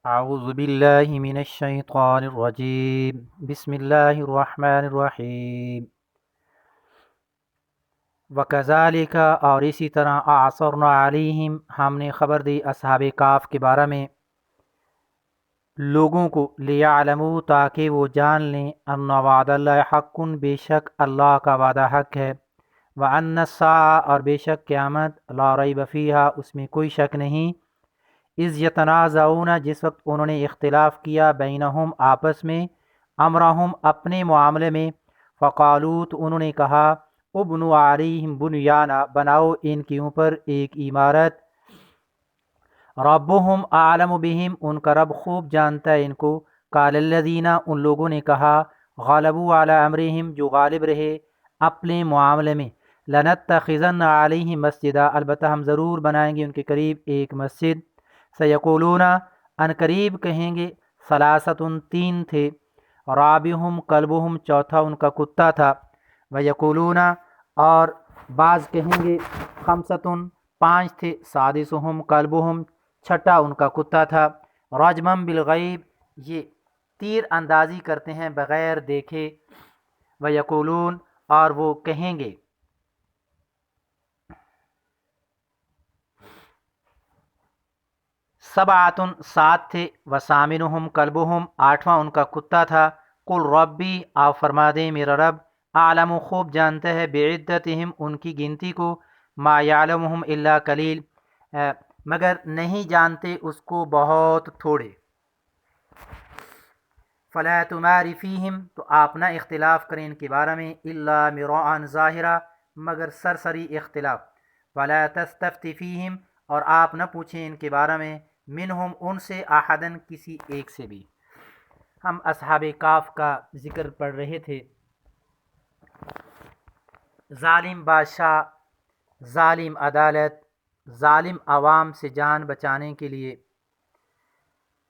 أعوذ بالله من الشيطان الرجيم بسم الله الرحمن الرحیم وکذالک اور اسی طرح اعثرنا علیہم ہم نے خبر دی اصحاب کاف کے بارے میں لوگوں کو لیعلموا تاکہ وہ جان لیں ان وعد اللہ حق بے شک اللہ کا وعدہ حق ہے وان الساعة اور بے شک قیامت لا ریب فیہا اس میں کوئی شک نہیں اذ یتنازعون جس وقت انہوں نے اختلاف کیا بینہم آپس میں امرہم اپنے معاملے میں فقالو تو انہوں نے کہا ابنوا علیہم بنیانا بناؤ ان کے اوپر ایک عمارت ربہم اعلم بہم ان کا رب خوب جانتا ہے ان کو قال الذین ان لوگوں نے کہا غالبوا علی امرہم جو غالب رہے اپنے معاملے میں لنتخذن علیہم مسجدا البتہ ہم ضرور بنائیں گے ان کے قریب ایک مسجد سیقولون ان قریب کہیں گے ثلاثۃ تین تھے رابعہم کلبہم چوتھا ان کا کتا تھا ویقولون اور بعض کہیں گے خمسۃ پانچ تھے سادسہم کلبہم چھٹا ان کا کتا تھا رجمم بالغیب یہ تیر اندازی کرتے ہیں بغیر دیکھے ویقولون اور وہ کہیں گے سبعۃ سات تھے وثامنہم کلبہم آٹھواں ان کا کتا تھا قل ربی آپ فرما دیں میرا رب اعلم خوب جانتا ہے بعدتہم ان کی گنتی کو ما یعلمہم الا قلیل مگر نہیں جانتے اس کو بہت تھوڑے فلا تماری فیہم تو آپ نہ اختلاف کریں ان کے بارے میں الا مراء ظاہرا مگر سرسری اختلاف ولا تستفتی فیہم اور آپ نہ پوچھیں ان کے بارے میں منہم ان سے احدن کسی ایک سے بھی ہم اصحاب کاف کا ذکر پڑھ رہے تھے ظالم بادشاہ ظالم عدالت ظالم عوام سے جان بچانے کے لیے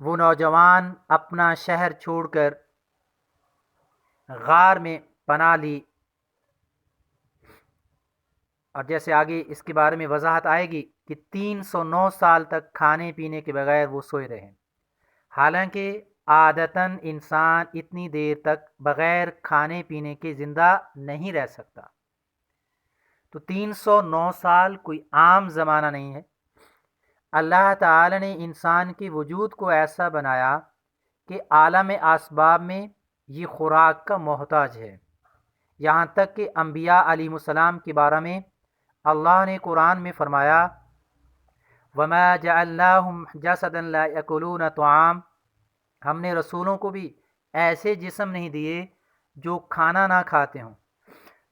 وہ نوجوان اپنا شہر چھوڑ کر غار میں پناہ لی اور جیسے آگے اس کے بارے میں وضاحت آئے گی کہ 309 سال تک کھانے پینے کے بغیر وہ سوئے رہے حالانکہ عادتاً انسان اتنی دیر تک بغیر کھانے پینے کے زندہ نہیں رہ سکتا تو 309 سال کوئی عام زمانہ نہیں ہے اللہ تعالی نے انسان کے وجود کو ایسا بنایا کہ عالم اسباب میں یہ خوراک کا محتاج ہے یہاں تک کہ انبیاء علیہ السلام کے بارے میں اللہ نے قرآن میں فرمایا وما جعلناہم جسدا لا یاکلون طعام ہم نے رسولوں کو بھی ایسے جسم نہیں دیے جو کھانا نہ کھاتے ہوں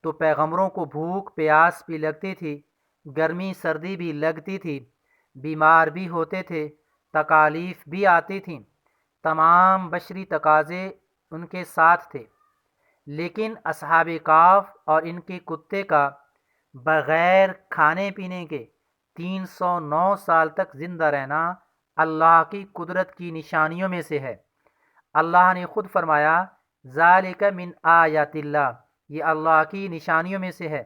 تو پیغمبروں کو بھوک پیاس بھی لگتی تھی گرمی سردی بھی لگتی تھی بیمار بھی ہوتے تھے تکالیف بھی آتی تھیں تمام بشری تقاضے ان کے ساتھ تھے لیکن اصحاب کاف اور ان کے کتے کا بغیر کھانے پینے کے 309 سال تک زندہ رہنا اللہ کی قدرت کی نشانیوں میں سے ہے اللہ نے خود فرمایا ذالک من آیات اللہ یہ اللہ کی نشانیوں میں سے ہے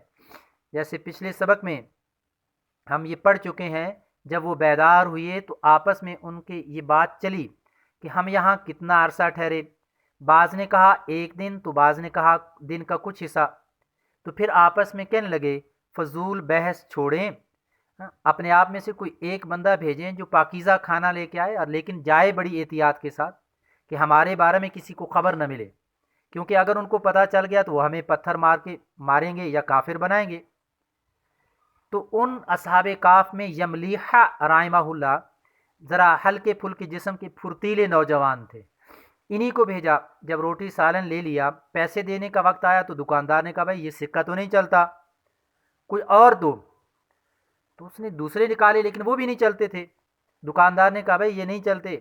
جیسے پچھلے سبق میں ہم یہ پڑھ چکے ہیں جب وہ بیدار ہوئے تو آپس میں ان کی یہ بات چلی کہ ہم یہاں کتنا عرصہ ٹھہرے بعض نے کہا ایک دن تو بعض نے کہا دن کا کچھ حصہ تو پھر آپس میں کہنے لگے فضول بحث چھوڑیں اپنے آپ میں سے کوئی ایک بندہ بھیجیں جو پاکیزہ کھانا لے کے آئے اور لیکن جائے بڑی احتیاط کے ساتھ کہ ہمارے بارے میں کسی کو خبر نہ ملے کیونکہ اگر ان کو پتہ چل گیا تو وہ ہمیں پتھر مار کے ماریں گے یا کافر بنائیں گے تو ان اصحاب کاف میں یملیحہ رحمہ اللہ ذرا ہلکے پھلکے جسم کے پھرتیلے نوجوان تھے انہی کو بھیجا جب روٹی سالن لے لیا پیسے دینے کا وقت آیا تو دکاندار نے کہا بھائی یہ سکہ تو نہیں چلتا کوئی اور دو تو اس نے دوسرے نکالے لیکن وہ بھی نہیں چلتے تھے دکاندار نے کہا بھائی یہ نہیں چلتے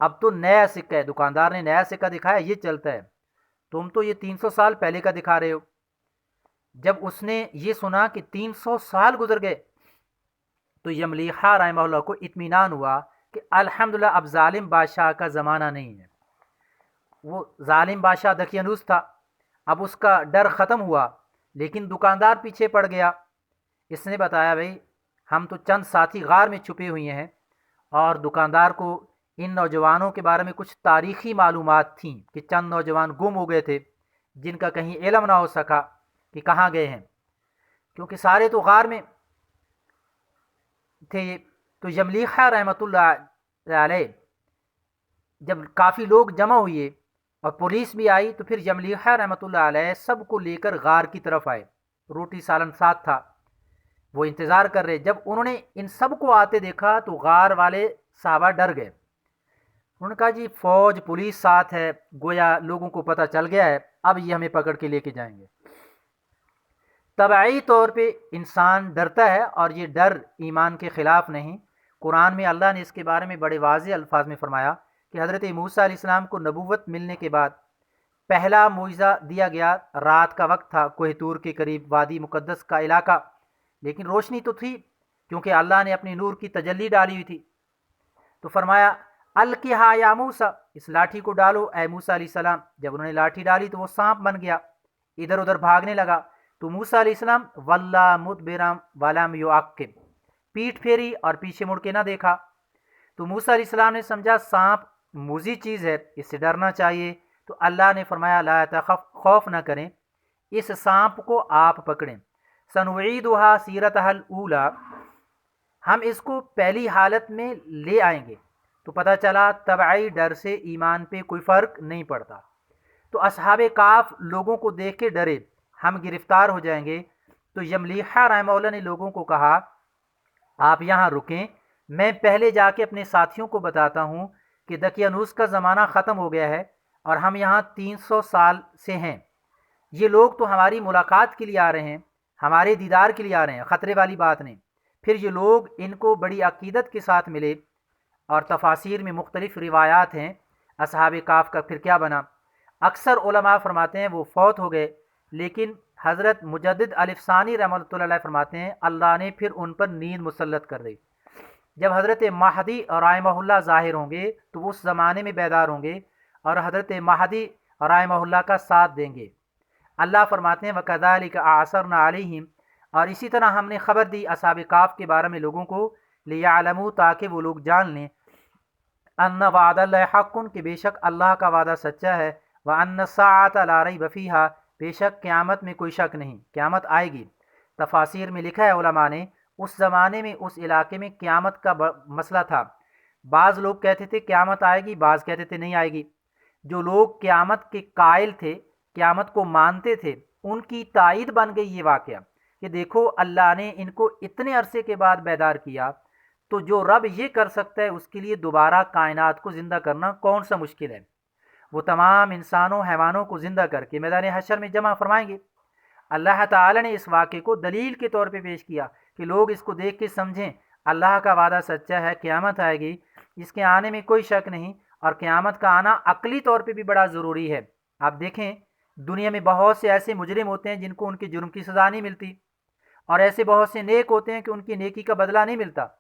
اب تو نیا سکہ ہے دکاندار نے نیا سکہ دکھایا یہ چلتا ہے تم تو یہ 300 سال پہلے کا دکھا رہے ہو جب اس نے یہ سنا کہ 300 سال گزر گئے تو یملیحہ رحمہ اللہ کو اطمینان ہوا کہ الحمدللہ اب ظالم بادشاہ کا زمانہ نہیں ہے وہ ظالم بادشاہ دقیانوس تھا اب اس کا ڈر ختم ہوا لیکن دکاندار پیچھے پڑ گیا اس نے بتایا بھائی ہم تو چند ساتھی غار میں چھپے ہوئے ہیں اور دکاندار کو ان नौजवानों के बारे में कुछ तारीख़ी मालूमात थीं कि चंद नौजवान गुम हो गए थे जिनका कहीं इल्म ना हो सका कि कहाँ गए हैं, क्योंकि सारे तो गार में थे। तो यमलीखा रहमतुल्लाह अलैह जब काफ़ी लोग जमा हुए और पुलिस भी आई, तो फिर यमलीखा रहमतुल्लाह अलैह सबको लेकर गार की तरफ आए। रोटी सालन साथ था, वो इंतज़ार कर रहे। जब उन्होंने इन सब को आते देखा तो गार वाले साहबा डर गए। उन्होंने कहा जी फ़ौज पुलिस साथ है, गोया लोगों को पता चल गया है, अब ये हमें पकड़ के लेके जाएंगे। तबाई तौर पे इंसान डरता है और ये डर ईमान के ख़िलाफ़ नहीं। कुरान में अल्लाह ने इसके बारे में बड़े वाज़ेह अल्फाज में फ़रमाया कि हज़रत मूसा अलैहिस्सलाम को नबूवत मिलने के बाद पहला मुइज़ा दिया गया, रात का वक्त था, कोह तूर के करीब वादी मुक़द्दस का इलाका, लेकिन रोशनी तो थी क्योंकि अल्लाह ने अपनी नूर की तजल्ली डाली हुई थी। तो फरमाया अलकिहा या मूसा, इस लाठी को डालो ए मूसा अलैहिस्सलाम। जब उन्होंने लाठी डाली तो वो सांप बन गया, इधर उधर भागने लगा। तो मूसा अलैहिस्सलाम वल्ला मुदबिरम वलम युअक्किब, पीठ फेरी और पीछे मुड़ के ना देखा। तो मूसा अलैहिस्सलाम ने समझा सांप मुज़ी चीज़ है, इससे डरना चाहिए। तो अल्लाह ने फरमाया ला तखफ, खौफ ना करें, इस सांप को आप पकड़ें। सनुईदुहा सीरतहल ऊला, हम इसको पहली हालत में ले आएंगे। तो पता चला तबाई डर से ईमान पे कोई फ़र्क नहीं पड़ता। तो असहाबे काफ लोगों को देख के डरे, हम गिरफ्तार हो जाएंगे। तो यमलीहा रहमतुल्लाह ने लोगों को कहा आप यहाँ रुकें, मैं पहले जाके अपने साथियों को बताता हूँ कि दकियानूस का ज़माना ख़त्म हो गया है और हम यहाँ 300 साल से हैं। ये लोग तो हमारी मुलाकात के लिए आ रहे हैं, हमारे दीदार के लिए आ रहे हैं, ख़तरे वाली बात नहीं। फिर ये लोग इनको बड़ी अकीदत के साथ मिले और तफासिर में मुख्तलिफ़ रिवायात हैं असहाब काफ का फिर क्या बना। अक्सर उलमा फरमाते हैं वो फौत हो गए, लेकिन हज़रत मुजद्दिद अलिफ़सानी रहमतुल्लाह अलैह फरमाते हैं अल्लाह ने फिर उन पर नींद मुसल्लत कर दी। जब हज़रत महदी राहिमहुल्लाह ज़ाहिर होंगे तो वो उस ज़माने में बेदार होंगे और हज़रत महदी राहिमहुल्लाह का साथ देंगे। अल्लाह फरमाते हैं वकज़ालिक आसरना अलैहिम, और इसी तरह हमने ख़बर दी असहाब काफ के बारे में लोगों को, लियअलमू, ताकि वो लोग जान लें, अन्ना वादल्लाहि हक़्क़ुन, कि बेशक अल्लाह का वादा सच्चा है, व अन्न साअत ला रैब फ़ीहा, बेशक क़यामत में कोई शक नहीं, क़यामत आएगी। तफासिर में लिखा है उलमा ने उस ज़माने में उस इलाके में क़यामत का मसला था। बाज़ लोग कहते थे क़यामत आएगी, बाज़ कहते थे नहीं आएगी। जो लोग क़यामत के कायल थे, क़यामत को मानते थे, उनकी तायद बन गई ये वाक़या कि देखो अल्लाह ने इनको इतने अरसे के बाद बेदार किया, तो जो रब ये कर सकता है उसके लिए दोबारा कायनात को ज़िंदा करना कौन सा मुश्किल है। वो तमाम इंसानों हैवानों को ज़िंदा करके मैदान हशर में जमा फरमाएंगे। अल्लाह ताला ने इस वाक़े को दलील के तौर पे पेश किया कि लोग इसको देख के समझें अल्लाह का वादा सच्चा है, क़यामत आएगी, इसके आने में कोई शक नहीं, और क़यामत का आना अक़ली तौर पे भी बड़ा ज़रूरी है। आप देखें दुनिया में बहुत से ऐसे मुजरिम होते हैं जिनको उनके जुर्म की सज़ा नहीं मिलती, और ऐसे बहुत से नेक होते हैं कि उनकी नेकी का बदला नहीं मिलता।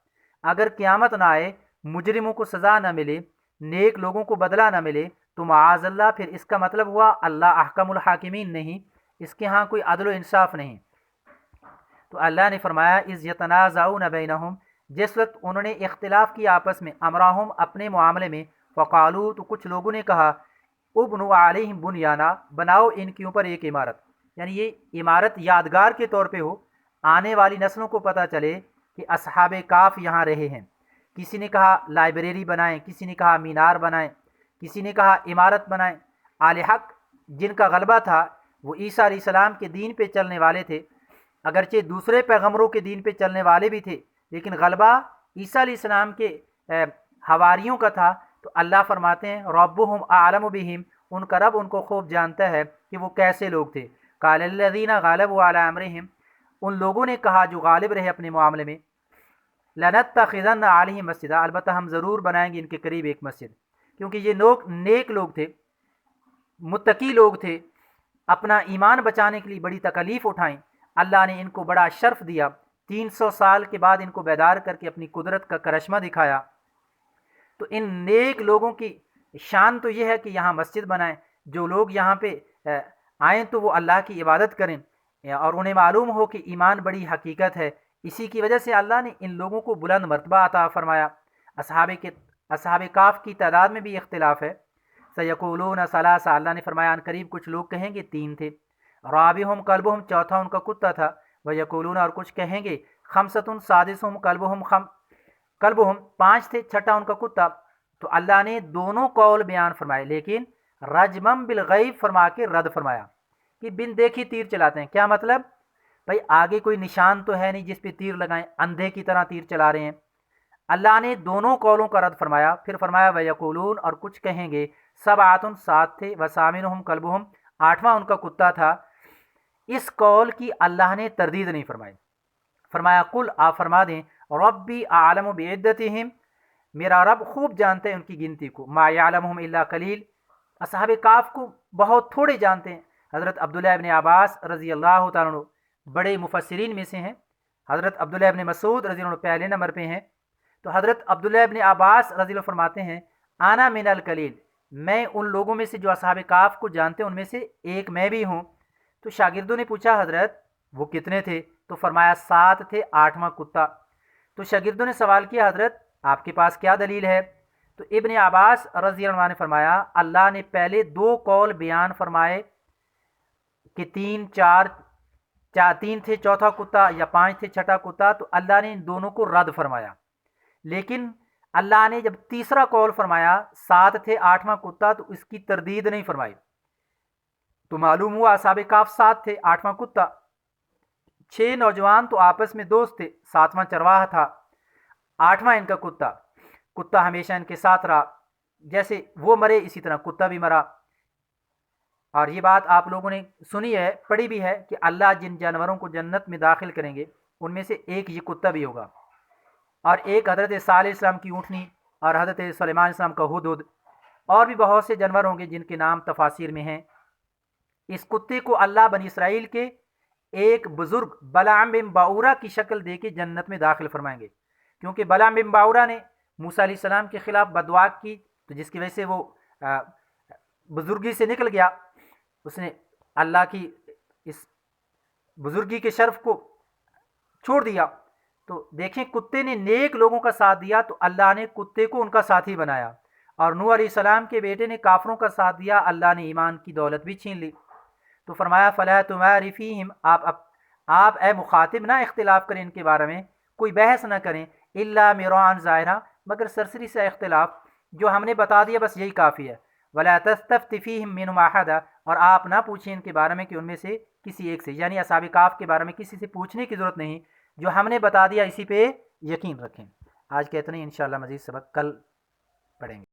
अगर क़यामत ना आए, मुजरिमों को सज़ा ना मिले, नेक लोगों को बदला ना मिले, तो माअज़ल्लाह फिर इसका मतलब हुआ अल्लाह अहकमुल हाकिमीन नहीं, इसके यहाँ कोई अदल व इंसाफ नहीं। तो अल्लाह ने फरमाया इज़ यतनाज़ऊन बैनहुम, जिस वक्त उन्होंने इख्तिलाफ़ किया आपस में, अमराहुम, अपने मामले में, फ़क़ालू, तो कुछ लोगों ने कहा उब्नु अलैहिम बुनियाना, बनाओ इनके ऊपर एक इमारत, यानी ये इमारत यादगार के तौर पे हो, आने वाली नस्लों को पता चले कि असहाबे काफ यहाँ रहे हैं। किसी ने कहा लाइब्रेरी बनाएं, किसी ने कहा मीनार बनाएं, किसी ने कहा इमारत बनाएं। आले हक जिनका गलबा था वो ईसा अलैहिस्सलाम के दीन पे चलने वाले थे, अगरचे दूसरे पैगम्बरों के दीन पे चलने वाले भी थे, लेकिन गलबा ईसा अलैहिस्सलाम के हवारियों का था। तो अल्लाह फरमाते हैं रब्बुहुम आलमु बिहिम, उनका रब उनको खूब जानता है कि वो कैसे लोग थे। कालल्लज़ीना गालबू अला अम्रिहिम, उन लोगों ने कहा जो गालिब रहे अपने मामले में, लनत्तखिज़न्ना अलैहिम मस्जिदा, अलबत्ता हम ज़रूर बनाएंगे इनके करीब एक मस्जिद, क्योंकि ये लोग नेक लोग थे, मुत्तकी लोग थे, अपना ईमान बचाने के लिए बड़ी तकलीफ़ उठाई। अल्लाह ने इनको बड़ा शर्फ दिया, 300 साल के बाद इनको बेदार करके अपनी कुदरत का करिश्मा दिखाया। तो इन नेक लोगों की शान तो ये है कि यहाँ मस्जिद बनाएं, जो लोग यहाँ पे आएँ तो वो अल्लाह की इबादत करें और उन्हें मालूम हो कि ईमान बड़ी हकीकत है। इसी की वजह से अल्लाह ने इन लोगों को बुलंद मर्तबा अता फरमाया। असहाब काफ की तादाद में भी इख्तिलाफ है। सयक़ूलून सलासा, अल्लाह ने फरमाया अन करीब कुछ लोग कहेंगे 3 थे। राबिहुम कल्बुहुम, चौथा उनका कुत्ता था। व यक़ूलून, और कुछ कहेंगे खमसतुन सादिसुहुम कल्बुहुम 5 थे, छठा उनका कुत्ता। तो अल्लाह ने दोनों कौल बयान फरमाए, लेकिन रजमम बिल गैब फरमा के रद्द फरमाया कि बिन देखी तीर चलाते हैं। क्या मतलब? भाई आगे कोई निशान तो है नहीं जिस पे तीर लगाएं, अंधे की तरह तीर चला रहे हैं। अल्लाह ने दोनों कौलों का रद्द फरमाया। फिर फरमाया वयक़ूलून, और कुछ कहेंगे सबआतुन 7 थे, वसामिनुहुम कल्बुहुम, 8वां उनका कुत्ता था। इस कौल की अल्लाह ने तरदीद नहीं फरमाई। फरमाया कुल, आप फरमा दें रब्बी आलम बिइद्दतिहिम, मेरा रब खूब जानते हैं उनकी गिनती को। मा यालमुहुम इल्ला कलील, असहाब काफ को बहुत थोड़े जानते हैं। हज़रत अब्दुल्लाह इब्न अब्बास रज़ी अल्लाह तआला अन्हु बड़े मुफस्सिरीन में से हैं। हज़रत अब्दुल्लाह इब्न मसूद रज़ी अल्लाह पहले नंबर पे हैं। तो हज़रत अब्दुल्लाह इब्न अब्बास रज़ी अल्लाह फरमाते हैं आना मिनल कलील, मैं उन लोगों में से जो असहाब काफ को जानते हैं उनमें से एक मैं भी हूँ। तो शागिर्दों ने पूछा हज़रत वो कितने थे? तो फरमाया 7 थे, 8वां कुत्ता। तो शागिर्दों ने सवाल किया हज़रत आपके पास क्या दलील है? तो इब्न अब्बास रज़ी अल्लाह ने फरमाया अल्लाह ने पहले 2 कौल बयान फरमाए कि 3 थे चौथा कुत्ता, या 5 थे छठा कुत्ता। तो अल्लाह ने इन दोनों को रद्द फरमाया। लेकिन अल्लाह ने जब तीसरा कौल फरमाया 7 थे 8वां कुत्ता, तो इसकी तरदीद नहीं फरमाई। तो मालूम हुआ असहाब काफ 7 थे, 8वां कुत्ता। 6 नौजवान तो आपस में दोस्त थे, 7वां चरवाहा था, 8वां इनका कुत्ता। कुत्ता हमेशा इनके साथ रहा, जैसे वो मरे इसी तरह कुत्ता भी मरा। और ये बात आप लोगों ने सुनी है, पढ़ी भी है कि अल्लाह जिन जानवरों को जन्नत में दाखिल करेंगे उनमें से एक ये कुत्ता भी होगा, और एक हज़रत सालेह इस्लाम की ऊँटनी, और हज़रत सुलेमान इस्लाम का हुदहुद, और भी बहुत से जानवर होंगे जिनके नाम तफासिर में हैं। इस कुत्ते को अल्लाह बनी इसराइल के एक बुज़ुर्ग बलाम बिन बाऊरा की शक्ल दे के जन्नत में दाखिल फरमाएंगे, क्योंकि बलाम बिन बाऊरा ने मूसा अलैहिस्सलाम के ख़िलाफ़ बददुआ की, तो जिसकी वजह से वो बुज़ुर्गी से निकल गया। उसने अल्लाह की इस बुज़ुर्गी के शर्फ को छोड़ दिया। तो देखें, कुत्ते ने नेक लोगों का साथ दिया तो अल्लाह ने कुत्ते को उनका साथी बनाया, और नूह अलैहिस्सलाम के बेटे ने काफरों का साथ दिया, अल्लाह ने ईमान की दौलत भी छीन ली। तो फरमाया फ़ला तुमारी फ़ीहिम, आप ए मुखातिब ना इख्तिलाफ़ करें इनके बारे में, कोई बहस ना करें, इल्ला मिरान ज़ाहिरा, मगर सरसरी सा इख्तिलाफ़, जो हमने बता दिया बस यही काफ़ी है। वला तस्तफ्ति फ़ीहिम मिनहुम अहदा, और आप ना पूछें इनके बारे में कि उनमें से किसी एक से, यानी असहाब काफ के बारे में किसी से पूछने की ज़रूरत नहीं, जो हमने बता दिया इसी पे यकीन रखें। आज के इतने, इंशाअल्लाह मज़ीद सबक कल पढ़ेंगे।